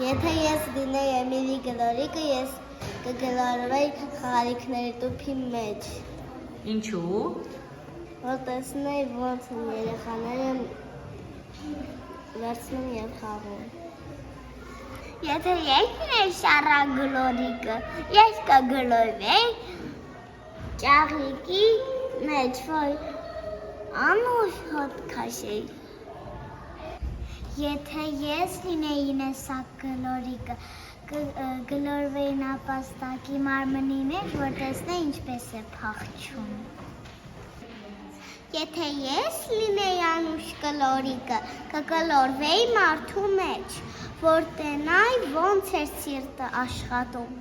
Եթե ես լինեի Էմիլի Գլորիկը, ես կգլորվեի խաղալիքների տուփի մեջ։ Ինչու՞։ Որ տեսնեի ոնց են երեխաները վերցնում և խաղում։ Եթե ես լինեի Շառա Գլորիկը, ես կգլորվեի ճաղիկի մեջ, որ անուշ հոտ քաշեի։ Եթե ես լինեի Ինեսա Գլորիկը, կգլորվեի նապաստակի մարմնի մեջ, որ տեսնեի ինչպես է փախչում։ Եթե ես լինեի Անուշ Գլորիկը, կգլորվեի մարդու մեջ, որ տենայի ոնց էր սիրտը աշխատում։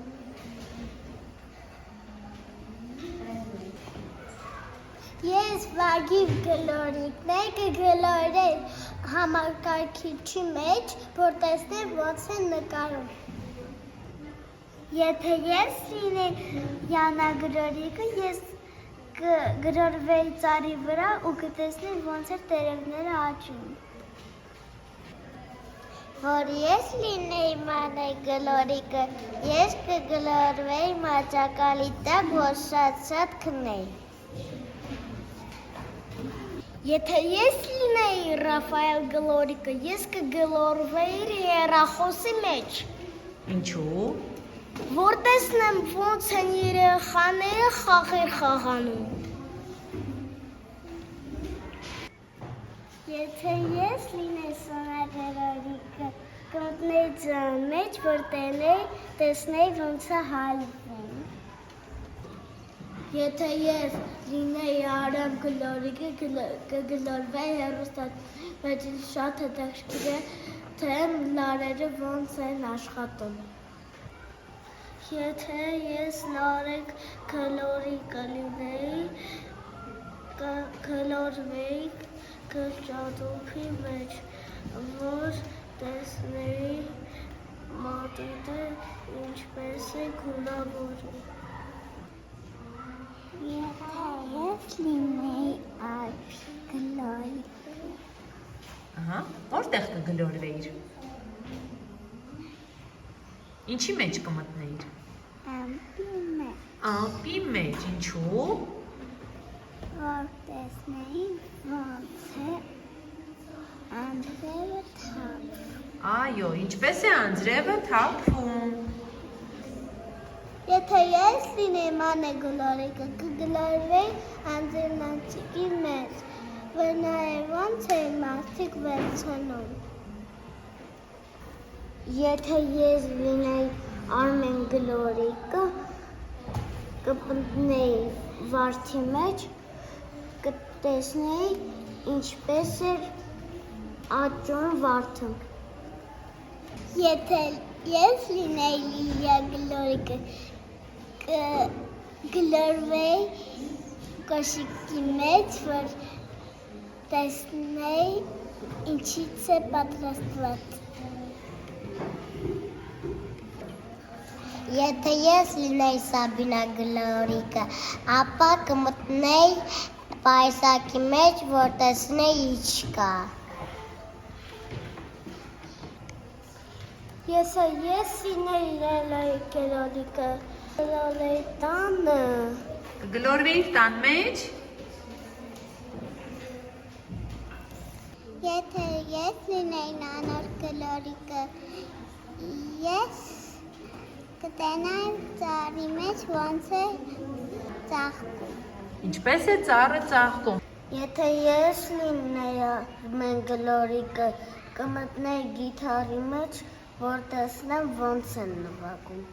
Ես Վագիվ Գլորիկն էի, կգլորեի համակարգիչի մեջ, որ տեսնեի ոնց են նկարում։ Եթե ես լինեի Յանա Գլորիկը, ես կգլորվեի ծառի վրա ու կտեսնեի ոնց էր տերևները աճում։ Որ ես լինեի Մանե Գլորիկը, ես կգլորվեի մաճակալի տակ, որ շատ քնեի։ Եթե ես լինեի Ռաֆայել Գլորիկը, ես կգլորվեի հեռախոսի մեջ։ Ինչու՞։ Որ տեսնեմ ոնց են երեխաները խաղեր խաղանում։ Եթե ես լինեի Սոնա Գլորիկը, կմտնեի ձյան մեջ, որ տեսնեի ոնց է հալվում։ Եթե ես լինեի Արամ Գլորիկը, կգլորվեի հեռուստացույցի մեջ, շատ հետաքրքիր է, թե լարերը ոնց են աշխատում։ Եթե ես Նարեկ Գլորիկը լինեի, կգլորվեի գրճատուփի մեջ, որ տեսնեի մատիտը ինչպես է գունավորում։ Եթե ես լինեի Արփի Գլորիկը։ Ահա, որտեղ կգլորվեիր։ Ինչի մեջ կմտնեիր։ Ամպի մեջ։ Ամպի մեջ, ինչու՞։ Որ տեսնեի ոնց է անձրևը թափվում։ Այո, ինչպես է անձրևը թափվում։ Եթե ես լինեի Մանե Գլորիկը, կգլորվեի անձրևնացիկի մեջ, որ նայեի ոնց են մարդիկ վերցնում։ Եթե ես լինեի Արմեն Գլորիկը, կմտնեի վարդի մեջ, կտեսնեի ինչպես էր աճում վարդը։ Եթե ես լինեի Լիլիա Գլորիկը, կգլորվեի կոշիկի մեջ, որ տեսնեի ինչից է պատրաստված։ Եթե ես լինեի Սաբինա Գլորիկը, ապա կմտնեի պայսակի մեջ, որ տեսնեի ինչ կա։ Եթե ես լինեի Լելայի Գլորիկը, կգլորվեի տանը։ Կգլորվեիր տան մեջ։ Եթե ես լինեի Նանոր Գլորիկը, ես կտենայի ծառի մեջ ոնց է ծաղկում։ Ինչպես է ծառը ծաղկում։ Եթե ես լինեի Արմեն Գլորիկը, կմտնեի գիթարի մեջ, որ տեսնեմ ոնց են նվագում։